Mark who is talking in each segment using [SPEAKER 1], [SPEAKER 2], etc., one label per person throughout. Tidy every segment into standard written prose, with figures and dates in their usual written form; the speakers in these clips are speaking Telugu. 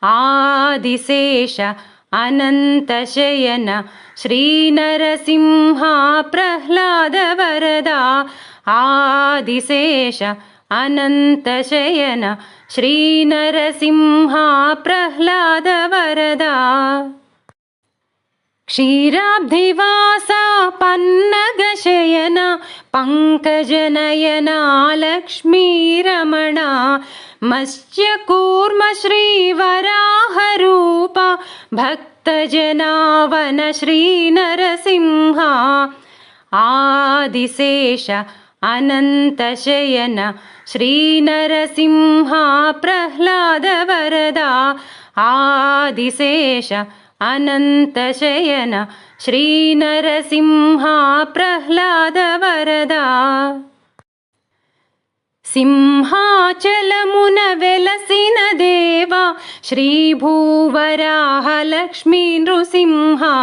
[SPEAKER 1] आदिशेष अनन्तशयन श्रीनरसिंहा प्रह्लादवरदा आदिशेष अनन्तशयन श्रीनरसिंहा प्रह्लादवरदा क्षीराब्धिवासा पन्नगशयन पङ्कजनयना लक्ष्मीरमणा मत्स्यकूर्म श्रीवराहरूपा भक्तजनावन श्रीनरसिंहा आदिशेष अनन्तशयन श्रीनरसिंहा प्रह्लादवरदा आदिशेष अनन्तशयन श्रीनरसिंहा प्रह्लादवरदा सिंहाचलमुन वेलसिन देवा श्रीभूवराह लक्ष्मी नृसिंहा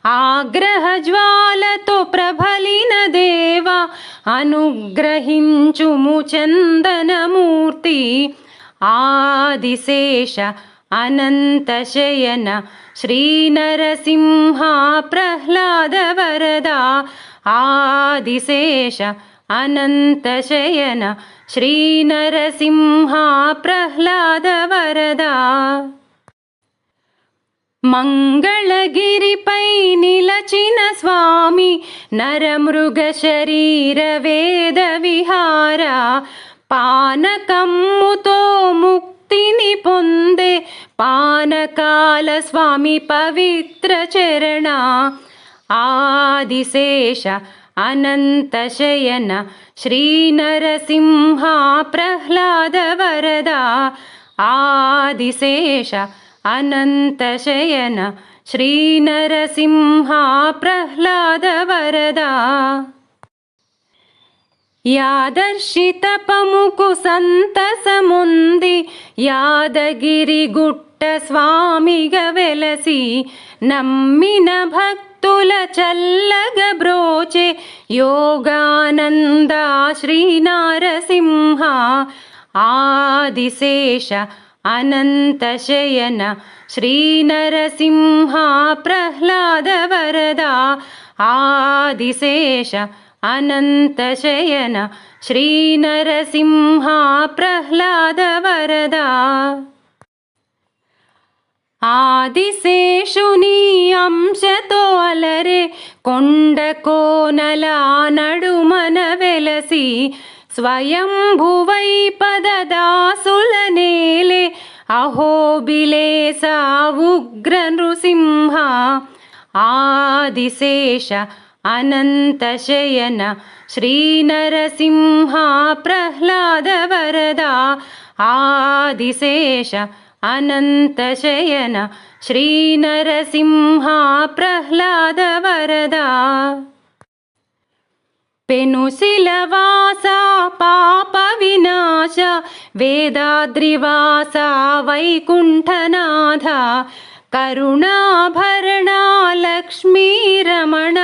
[SPEAKER 1] आग्रहज्वालतो प्रबलिन देवा अनुग्रहिंचुमु चन्दनमूर्ति आदिशेष अनन्तशयन श्रीनरसिंहा प्रह्लादवरदा आदिशेष अनन्तशयन श्रीनरसिंहा प्रह्लादवरदा మంగళగిరిపై నిలచిన స్వామి నరమృగశరీర వేద విహార పానకమ్ముతో ముక్తిని పొందే పానకాల స్వామి పవిత్ర చరణ ఆదిశేష అనంతశయన శ్రీనరసింహ ప్రహ్లాదవరదా ఆదిశేష अनन्तशयन श्रीनरसिंहा प्रह्लादवरदा यादर्शितपमुकु संतसमुंदि यादगिरिगुट्ट स्वामिगा वेलसी नम्मिन भक्तुल चल्लगा ब्रोचे योगानंदा श्रीनरसिंहा आदिशेष अनन्तशयन श्रीनरसिंहा प्रह्लादवरदा आदिशेष अनन्तशयन श्रीनरसिंहा प्रह्लादवरदा ఆదిశేషుని అంశతో అలరే కొండకోనల నడుమన వెలసి స్వయంభువై పదదాసుల నేలే అహోబిలేస ఉగ్ర నృసింహ ఆదిశేష అనంతశయన శ్రీనరసింహ ప్రహ్లాదవరదా ఆదిశేష అనంతశయన శ్రీనరసింహ ప్రహ్లాదవరదా పెనుశిలవాస పాప వినాశ వేదాద్రివాస వైకుంఠనాథ కరుణాభరణ లక్ష్మీరమణ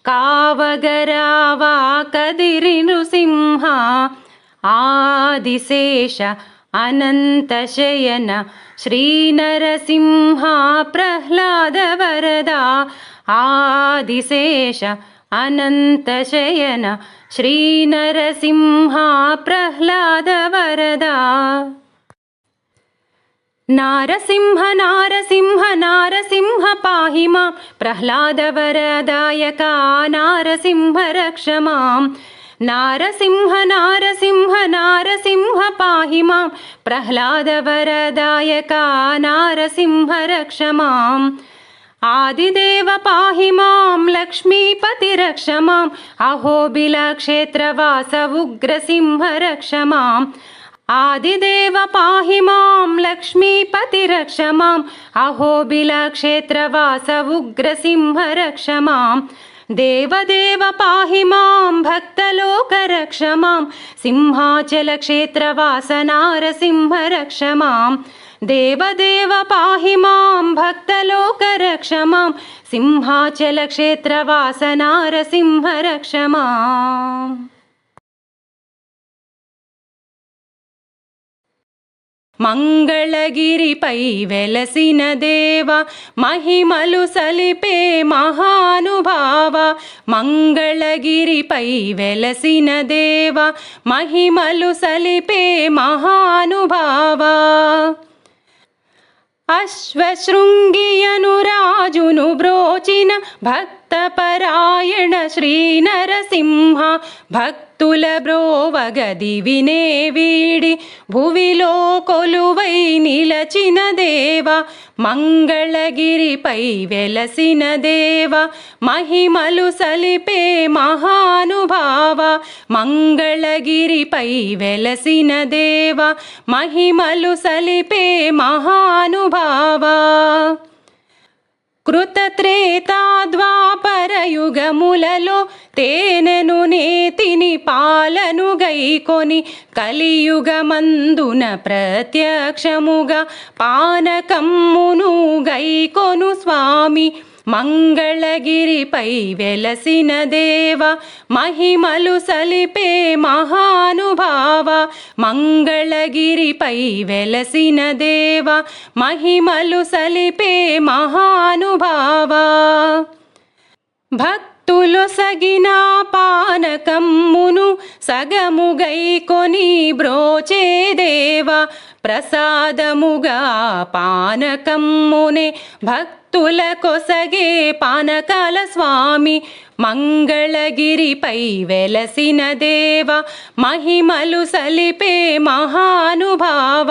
[SPEAKER 1] కావగరావా కదిరి నృసింహ ఆదిశేష అనంతశయన శ్రీనరసింహ ప్రహ్లాదవరదా ఆదిశేష అనంతశయన శ్రీనరసింహ ప్రహ్లాదవరదా నారసింహ నారసింహ నారసింహ పాహి మాం ప్రహ్లాదవరదాయక నారసింహ రక్ష మాం నారసింహ నారసింహ నారసింహ పాహి మాం ప్రహ్లాదవరదాయక నారసింహ రక్ష మాం ఆదిదేవ పాహి మాం లక్ష్మీపతి రక్ష మాం అహోబిల క్షేత్రవాస ఉగ్రసింహ రక్ష మాం ఆదిదేవ పాహి మాం లక్ష్మీపతి రక్ష మాం అహోబిల క్షేత్రవాస ఉగ్రసింహ రక్ష మాం దేవదేవ పాహి మాం భక్తలోక రక్ష మాం సింహాచల క్షేత్రవాస నారసింహ రక్ష మాం దేవదేవ పాహి మాం భక్తలోక రక్ష మాం సింహాచల క్షేత్రవాస నారసింహ రక్ష మాం మంగళగిరిపై వెలసిన దేవ మహిమలు సలిపే మహానుభావ మంగళగిరిపై వెలసిన దేవ మహిమలు సలిపే మహానుభావ అశ్వశృంగియను రాజును బ్రోచిన భక్తపరాయణ శ్రీ నరసింహ భక్తుల బ్రోవగది వినే వీడి భువిలో కొలువై నిలచిన దేవ మంగళగిరిపై వెలసిన దేవ మహిమలు సలిపే మహానుభావ మంగళగిరిపై వెలసిన దేవ మహిమలు సలిపే మహానుభావ కృతత్రేతాద్వాపరయుగములలో తేనెను నేతిని పాలను గైకొని కలియుగమందున ప్రత్యక్షముగా పానకమ్మును గైకొను స్వామి మంగళగిరిపై వెలసిన దేవ మహిమలు సలిపే మహానుభావ మంగళగిరిపై వెలసిన దేవ మహిమలు సలిపే మహానుభావ భక్తులొసగిన పానకమ్మును సగముగైకొని బ్రోచే దేవ ప్రసాదముగా పానకమ్మునే భక్తుల కొసగే పానకాల స్వామి మంగళగిరిపై వెలసిన దేవ మహిమలు సలిపే మహానుభావ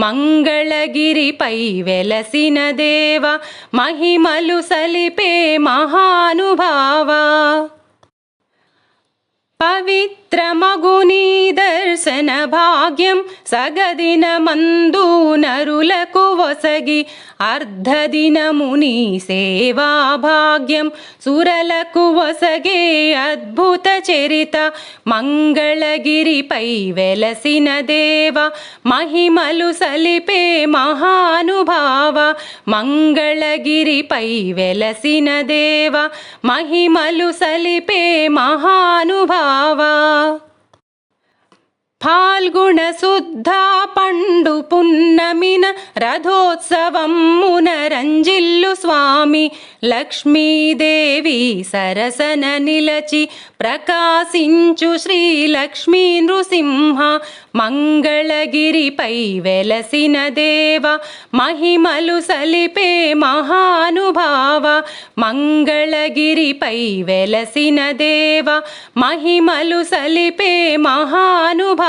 [SPEAKER 1] మంగళగిరిపై వెలసిన దేవ మహిమలు సలిపే మహానుభావ పవిత్రమగుని దర్శన భాగ్యం సగదిన మందు నరులకు వసగి అర్ధదినముని సేవా భాగ్యం సురలకు వసగే అద్భుత చరిత మంగళగిరిపై వెలసిన దేవ మహిమలు సలిపే మహానుభావ మంగళగిరిపై వెలసిన దేవ మహిమలు సలిపే మహానుభావ ఫాల్గుణ శుద్ధ పండు పున్నమిన రథోత్సవమున రంజిల్లు స్వామి లక్ష్మీదేవి సరసన నిలచి ప్రకాశించు శ్రీ లక్ష్మీ నృసింహ మంగళగిరిపై వెలసిన దేవ మహిమలు సలిపే మహానుభావ మంగళగిరిపై వెలసిన దేవ మహిమలు సలిపే మహానుభావ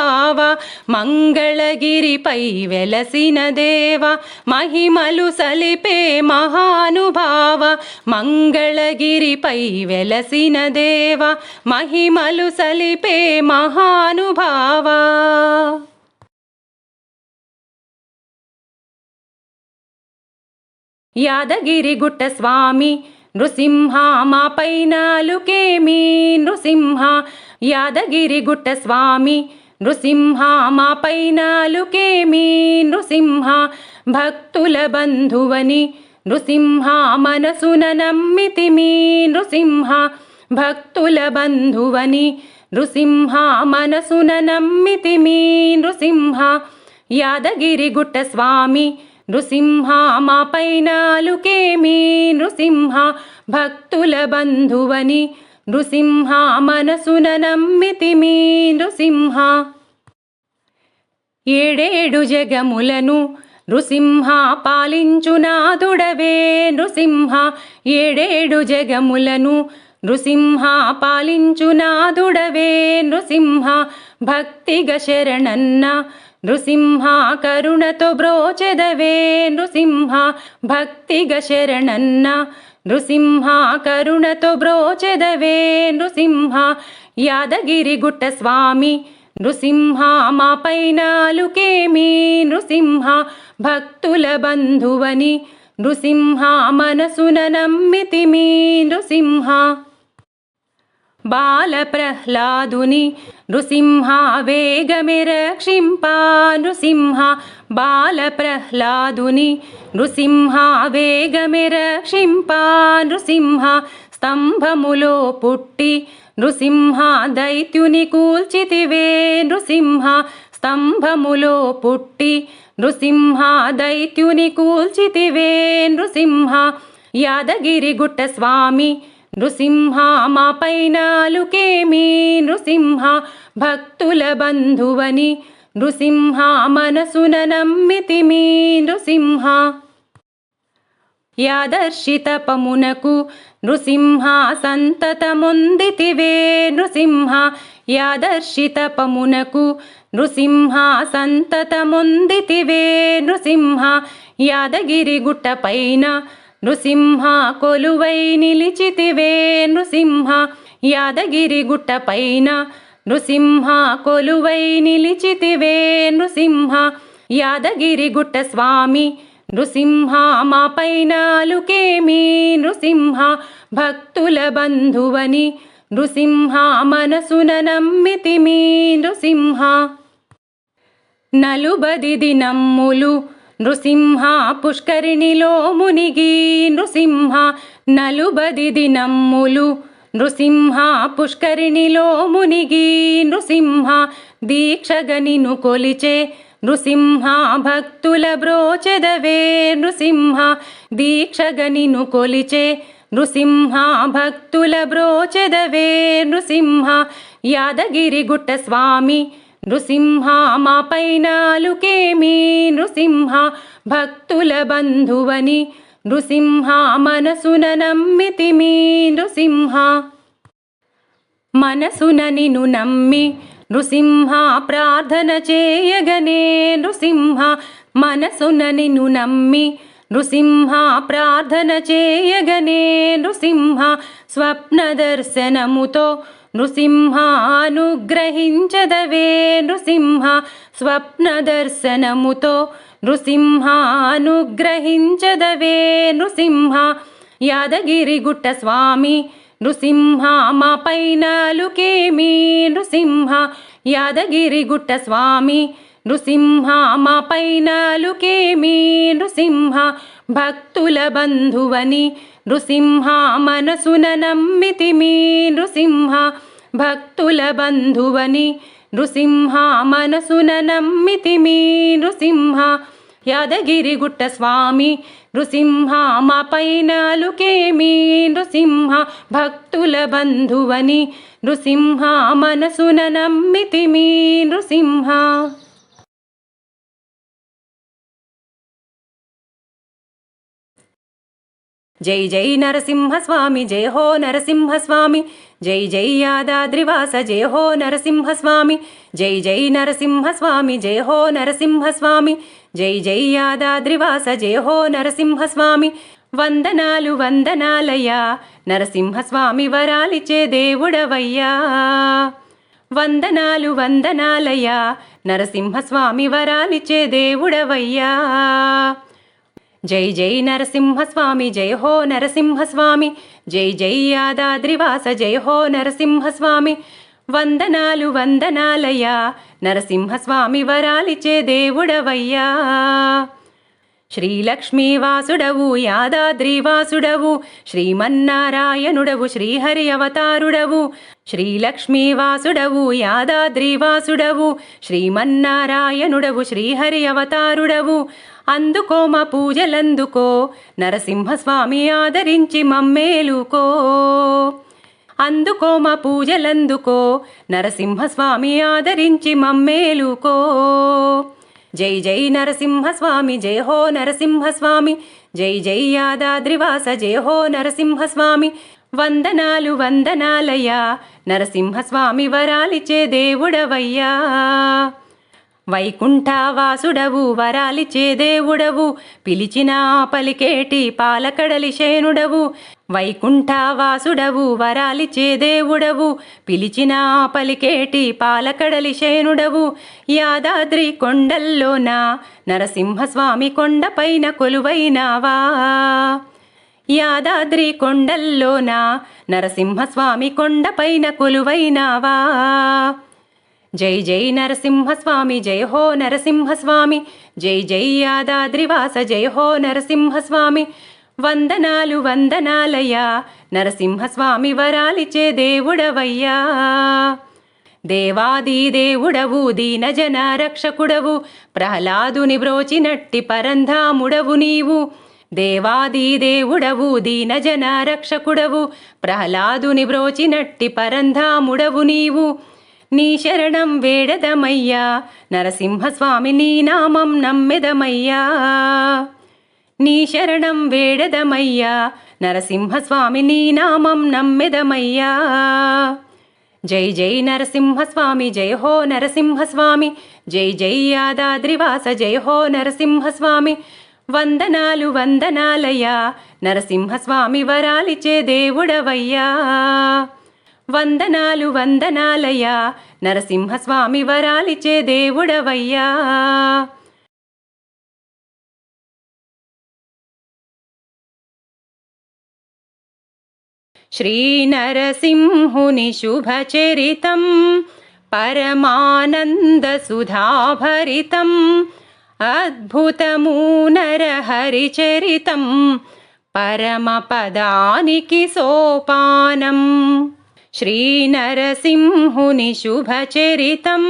[SPEAKER 1] మంగళగిరిపై వెలసిన దేవ మహిమలు సలిపే మహానుభావ మంగళగిరిపై వెలసిన దేవ మహిమలు సలిపే మహానుభావ యాదగిరిగుట్ట స్వామి నృసింహ మాపై నాలుకేమి నృసింహ యాదగిరిగుట్ట స్వామి నృసింహ మాపై నాలుకేమి నృసింహ భక్తుల బంధువని నృసింహ మనసున నమ్మితిమి నృసింహ భక్తుల బంధువని నృసింహ మనసున నమ్మితిమి నృసింహ యాదగిరిగుట్ట స్వామి నృసింహ మాపై నాలుకేమి నృసింహ భక్తుల బంధువని నృసింహ మనసున నమ్మితిమి నృసింహ ఏడేడు జగములను నృసింహ పాలించునాదుడవే నృసింహ ఏడేడు జగములను నృసింహ పాలించునాదుడవే నృసింహ భక్తిగ శరణన్న నృసింహ కరుణతో బ్రోచెదవే నృసింహ భక్తిగ శరణన్న నృసింహ కరుణతో బ్రోచెదవే నృసింహ యాదగిరిగుట్ట స్వామి నృసింహ మాపై నాలుకేమి నృసింహ భక్తుల బంధువని నృసింహ మనసున నమ్మితిమి నృసింహ బాల ప్రహ్లాదుని నృసింహ వేగమే రక్షింప నృసింహ బాల ప్రహ్లాదుని నృసింహ వేగమే రక్షింప నృసింహ స్తంభములో పుట్టి నృసింహ దైత్యుని కూల్చితివే నృసింహ స్తంభములో పుట్టి నృసింహ దైత్యుని కూల్చితివే నృసింహ యాదగిరి గుట్ట స్వామి నృసింహ మా పైనాలుకేమి నృసింహ భక్తుల బంధువని నృసింహ మనసున నమ్మితిమి నృసింహ యాదర్శితపమునకు నృసింహ సంతతముందితివే నృసింహ యాదర్శితపమునకు నృసింహ సంతతముందితివే నృసింహ యాదగిరి గుట్ట పైన నృసింహ కొలువై నిలిచితివే నృసింహ యాదగిరి గుట్ట పైన నృసింహ కొలువై నిలిచితివే నృసింహ యాదగిరి గుట్ట స్వామి నృసింహ మా పైనాలుకేమి నృసింహ భక్తుల బంధువని నృసింహ మనసున నమ్మితిమి నృసింహ నలుబది దినమ్ములు నృసింహ పుష్కరిణిలో మునిగి నృసింహ నలుబది దినమ్ములు నృసింహ పుష్కరిణిలో మునిగి నృసింహ దీక్షగనిను కొలిచే నృసింహ భక్తుల బ్రోచెదవే నృసింహ దీక్షగనిను కొలిచే నృసింహ భక్తుల బ్రోచెదవే నృసింహ యాదగిరి గుట్ట స్వామి నృసింహ మా పైనాలుకేమి నృసింహ భక్తుల బంధువని నృసింహ మనసున నమ్మితిమి నృసింహ మనసున నిను నమ్మి నృసింహ ప్రార్థన చేయగనే నృసింహ మనసున నిను నమ్మి నృసింహ ప్రార్థన చేయగనే నృసింహ స్వప్న దర్శనముతో నృసింహ అనుగ్రహించదవే నృసింహ స్వప్న దర్శనముతో నృసింహ అనుగ్రహించదవే నృసింహ యాదగిరి గుట్ట స్వామి నృసింహ మా పైనాలుకేమి నృసింహ యాదగిరి గుట్ట స్వామి నృసింహ మా పైనాలుకేమి నృసింహ భక్తుల బంధువని నృసింహ మనసున నమ్మితిమి నృసింహ భక్తుల బంధువని నృసింహ మనసున నమ్మితిమి నృసింహ యాదగిరి గుట్ట స్వామి నృసింహ మా పైనాలుకేమి నృసింహ భక్తుల బంధువని నృసింహ మనసున నమ్మితిమి నృసింహ జై జై నరసింహ స్వామి జయ హో నరసింహ స్వామి జై జై యాదాద్రివాస జయ హో నరసింహ స్వామి జై జై నరసింహ స్వామి జయ హో నరసింహ స్వామి జై జై యాదాద్రివాస జయ హో నరసింహ స్వామి వందనాలు వందనాలయ్యా నరసింహస్వామి వరాలిచ్చే దేవుడవయ్యా వందనాలు వందనాలయ్యా నరసింహస్వామి వరాలిచ్చే దేవుడవయ్యా జై జై నరసింహస్వామి జయ హో నరసింహస్వామి జై జై యాదాద్రివాస జయ హో నరసింహస్వామి వందనాలు వందనాలయ్యా నరసింహస్వామి వరాలిచ్చే దేవుడవయ్యా శ్రీలక్ష్మీవాసుడవు యాదాద్రివాసుడవు శ్రీమన్నారాయణుడవు శ్రీహరి అవతారుడవు శ్రీలక్ష్మీవాసుడవు యాదాద్రివాసుడవు శ్రీమన్నారాయణుడవు శ్రీహరి అవతారుడవు అందుకో మా పూజలందుకో నరసింహస్వామి ఆదరించి మమ్మేలుకో అందుకో మా పూజలందుకో నరసింహస్వామి ఆదరించి మమ్మేలుకో జై జై నరసింహస్వామి జయ హో నరసింహస్వామి జై జై యాదాద్రివాస జయ హో నరసింహస్వామి వందనాలు వందనాలయ్యా నరసింహస్వామి వరాలిచ్చే దేవుడవయ్యా వైకుంఠవాసుడవు వరాలిచ్చే దేవుడవు పిలిచినా పలికేటి పాలకడలి శేనుడవు వైకుంఠవాసుడవు వరాలిచ్చే దేవుడవు పిలిచినా పలికేటి పాలకడలి శేనుడవు యాదాద్రి కొండల్లోన నరసింహస్వామి కొండపైన కొలువైనావా యాదాద్రి కొండల్లోన నరసింహస్వామి కొండపైన కొలువైనావా జై జై నరసింహస్వామి జయ హో నరసింహస్వామి జై జై యాదాద్రివాస జయ హో నరసింహస్వామి వందనాలు వందనాలయ్యా నరసింహస్వామి వరాలిచ్చే దేవుడవయ్యా దేవాది దేవుడవు దీనజన రక్షకుడవు ప్రహ్లాదుని బ్రోచినట్టి పరంధాముడవు నీవు. దేవాది దేవుడవు దీనజన రక్షకుడవు ప్రహ్లాదుని బ్రోచినట్టి పరంధాముడవు నీవు. నీ శరణం వేడదమయ్యా నరసింహస్వామి నీ నామం నమ్మెదమయ్యా. నీ శరణం వేడదమయ్యా నరసింహస్వామి నీ నామం నమ్మెదమయ్యా. జై జై నరసింహస్వామి జయ హో నరసింహస్వామి, జై జై యాదాద్రివాస జయ హో నరసింహస్వామి. వందనాలు వందనాలయ్యా నరసింహస్వామి వరాలిచ్చే దేవుడవయ్యా. వందనాలు వందనాలయ్యా నరసింహస్వామి వరాలిచ్చే దేవుడవయ్యా. శ్రీ నరసింహుని శుభచరితం పరమానంద సుధాభరితం అద్భుతము నరహరిచరితం పరమపదానికి సోపానం. శ్రీ నరసింహుని శుభచరితం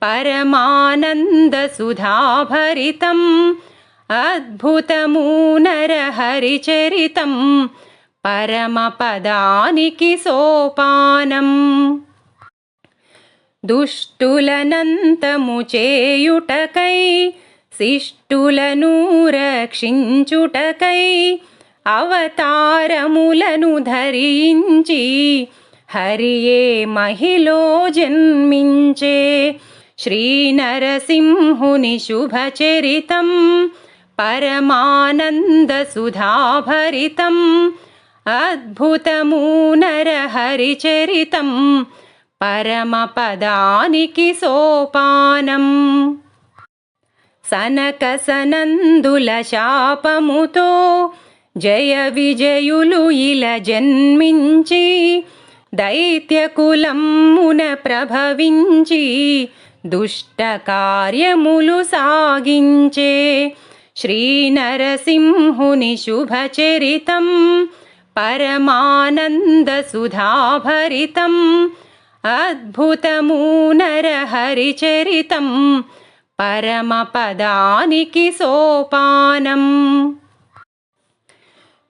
[SPEAKER 1] పరమానంద సుధాభరితం అద్భుతము నరహరిచరితం పరమపదానికి సోపానం. దుష్టులనంతము చేయుటకై శిష్టులను రక్షించుటకై అవతారములను ధరించి హరియే మహిలో జన్మించే. శ్రీ నరసింహుని శుభచరితం పరమానంద సుధాభరితం అద్భుతము నరహరిచరితం పరమపదానికి సోపానం. సనక సనందుల శాపముతో జయ విజయులు ఇలా జన్మించి దైత్యకులమున ప్రభవించి దుష్ట కార్యములు సాగించే. శ్రీ నరసింహుని శుభచరితం పరమానంద సుధాభరితం అద్భుతము నరహరిచరితం పరమపదానికి సోపానం.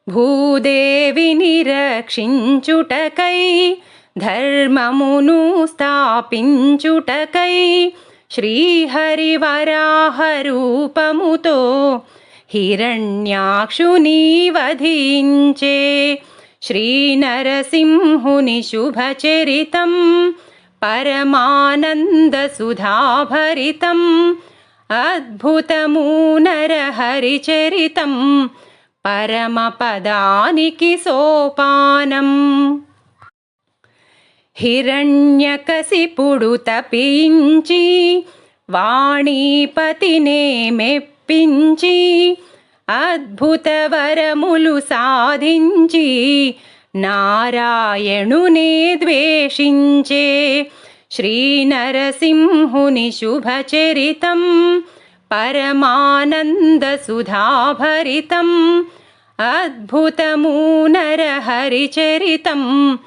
[SPEAKER 1] భూదేవిని రక్షించుటకై ధర్మమును స్థాపించుటకై శ్రీహరివరాహ రూపముతో హిరణ్యాక్షుని వధించే. శ్రీ నరసింహుని శుభచరితం పరమానంద సుధాభరితం అద్భుతము నరహరిచరితం పరమపదానికి సోపానం. హిరణ్యకశిపుడు తపించి వాణీపతినే మెప్పించి అద్భుత వరములు సాధించి నారాయణునే ద్వేషించే. శ్రీ నరసింహుని శుభచరితం పరమానంద సుధాభరితం అద్భుతము నరహరిచరితం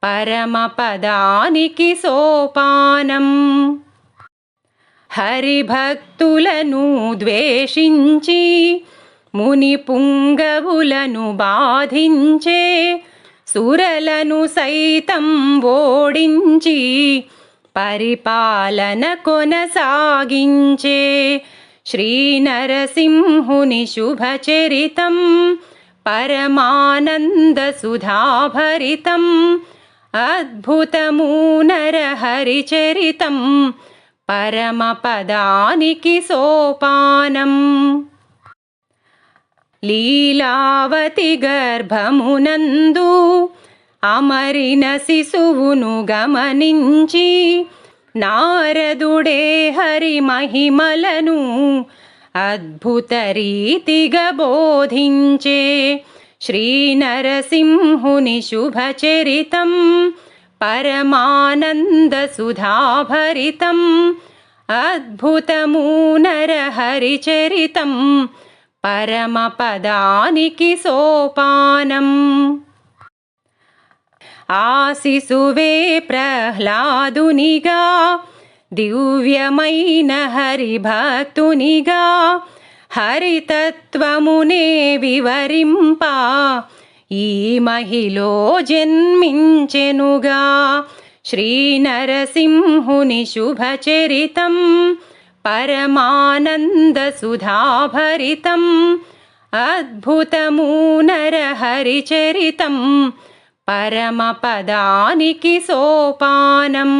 [SPEAKER 1] పరమపదానికి సోపానం. హరిభక్తులను ద్వేషించి ముని పుంగవులను బాధించే సురలను సైతం ఓడించి పరిపాలన కొనసాగించే. శ్రీ నరసింహుని శుభచరితం పరమానంద సుధాభరితం అద్భుతము నరహరిచరితం పరమపదానికి సోపానం. లీలావతి గర్భమునందు అమరిన శిశువును గమనించి నారదుడే హరి మహిమలను అద్భుత రీతిగా బోధించే. శ్రీ నరసింహుని శుభచరితం పరమానంద సుధాభరితం అద్భుతము నరహరిచరితం పరమపదానికి సోపానం. ఆశిసువే ప్రహ్లాదునిగా దివ్యమైన హరిభక్తునిగా హరితత్వమునే వివరింప ఈ మహిలో జన్మించెనుగా. శ్రీ నరసింహుని శుభచరితం పరమానంద సుధాభరితం అద్భుతము నరహరిచరితం పరమపదానికి సోపానం.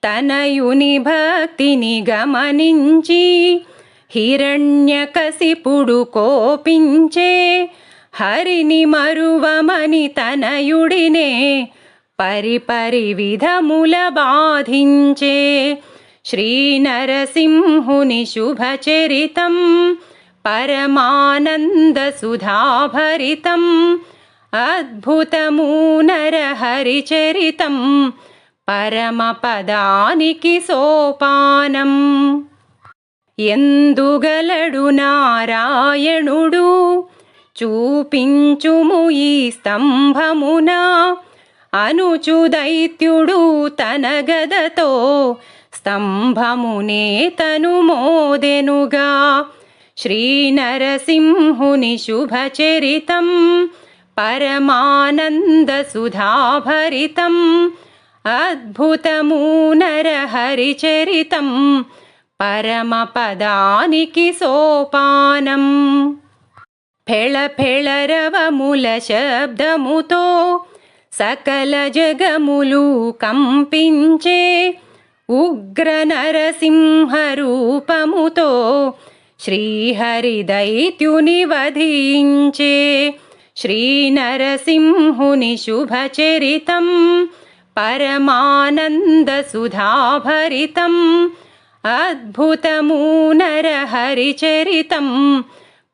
[SPEAKER 1] తనయుని భక్తిని గమనించి హిరణ్యకశిపుడు కోపించే హరిని మరువమని తనయుడినే పరిపరి విధముల బాధించే. శ్రీ నరసింహుని శుభచరితం పరమానంద సుధాభరితం అద్భుతము నరహరిచరితం పరమపదానికి సోపానం. ఎందుగలడు నారాయణుడు చూపించుము ఈ స్తంభమున అనుచు దైత్యుడు తన గదతో స్తంభమునే తను మోదెనుగా. శ్రీ నరసింహుని శుభచరితం పరమానంద సుధాభరితం అద్భుతము నరహరిచరితం పరమపదానికి సోపానం. ఫెళఫెళరవముల శబ్దముతో సకల జగములు కంపించే ఉగ్ర నరసింహ రూపముతో శ్రీహరి దైత్యుని వధించే. శ్రీ నరసింహుని శుభచరితం పరమానంద సుధాభరితం అద్భుతము నరహరిచరితం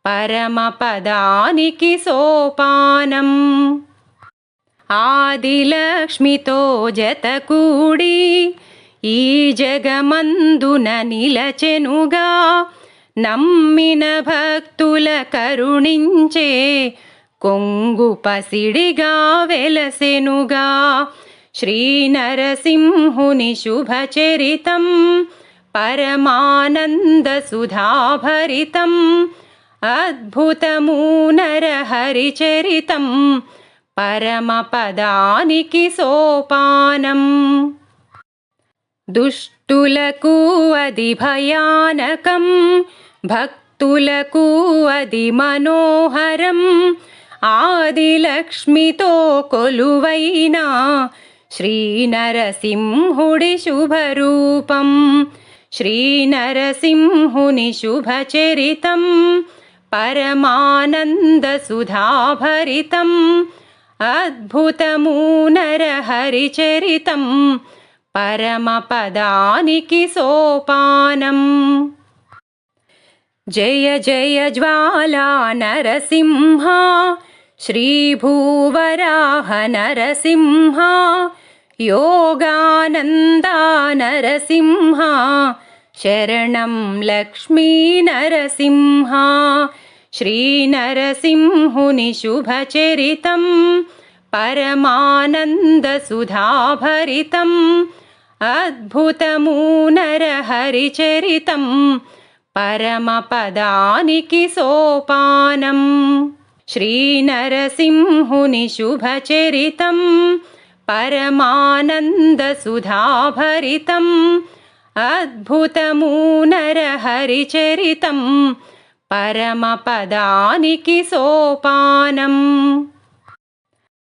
[SPEAKER 1] పరమపదానికి సోపానం. ఆదిలక్ష్మితో జతకూడి ఈ జగమందున నిలచెనుగా నమ్మిన భక్తుల కరుణించే కొంగు పసిడిగా వెలసెనుగా. శ్రీ నరసింహుని శుభచరితం పరమానంద సుధాభరితం అద్భుతము నరహరిచరితం పరమపదానికి సోపానం. దుష్టులకు అది భయానకం భక్తులకు అది మనోహరం ఆదిలక్ష్మితో కొలువైన శ్రీ నరసింహుడి శుభరూపం. శ్రీ నరసింహుని శుభచరితం పరమానంద సుధాభరితం అద్భుతము నరహరిచరితం పరమపదానికి సోపానం. జయ జయ జ్వాలా నరసింహ శ్రీభూవరాహ నరసింహ యోగానందా నరసింహ శరణం లక్ష్మీ నరసింహ. శ్రీ నరసింహుని శుభచరితం పరమానంద సుధాభరితం అద్భుతము నరహరిచరితం. పరమపదానికి సోపానం. శ్రీ నరసింహుని శుభచరితం పరమానంద సుధాభరితం అద్భుతము నరహరిచరితం. పరమపదానికి సోపానం.